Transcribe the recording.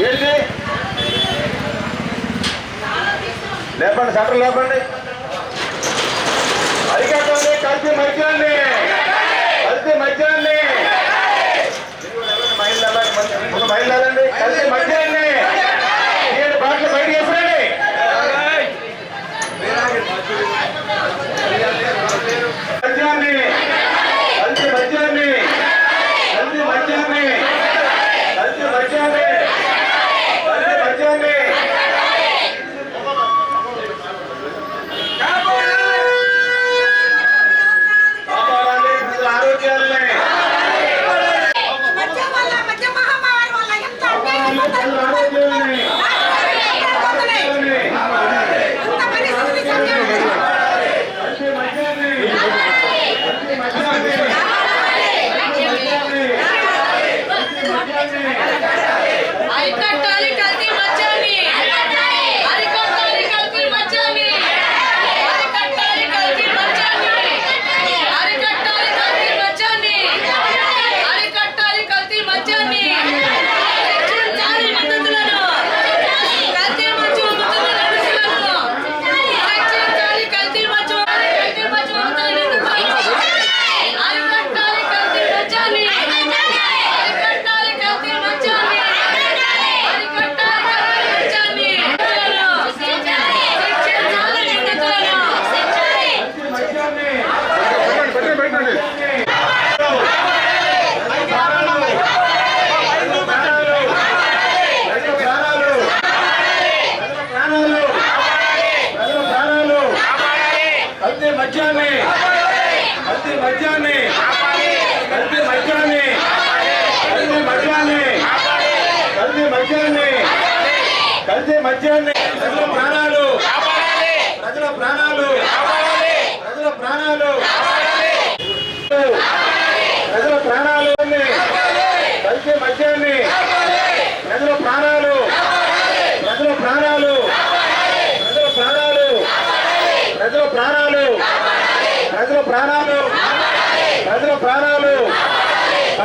ఏంటి లేపండి, షట్టర్ లేపండి. అరికట్టండి కల్తీ మద్యాన్ని, కల్తీ మద్యాన్ని బయలుదేరండి. కల్తీ మద్యాన్ని బాటలు బయట వేసండి. మద్యాన్ని, కల్తీ మద్యాన్ని, కల్తీ మద్యాన్ని, కల్తీ మద్యాన్ని, కల్తీ మద్యాన్ని కాపాడాలి. ప్రజల ఆరోగ్యాలని అరికట్టాలి కల్తీ మద్యాన్ని, అరికట్టాలి కల్తీ మద్యాన్ని, అరికట్టాలి కల్తీ మద్యాన్ని, అరికట్టాలి కల్తీ మద్యాన్ని, అరికట్టాలి కల్తీ మద్యాన్ని, రక్షించాలి నిందితులను, కల్తీ మద్యం అమ్ముతున్న నిందితులను, రక్షించాలి కల్తీ మద్యం, కల్తీ మద్యం అమ్ముతున్న నిందితులను, అరికట్టాలి కల్తీ మద్యాన్ని, అరికట్టాలి కల్తీ మద్యాన్ని, కల్తీ మద్యాన్ని, కల్తీ మద్యాన్ని, కల్తీ మద్యాన్ని, కల్తీ మద్యాన్ని, కల్తీ మద్యాన్ని, కల్తీ మద్యాన్ని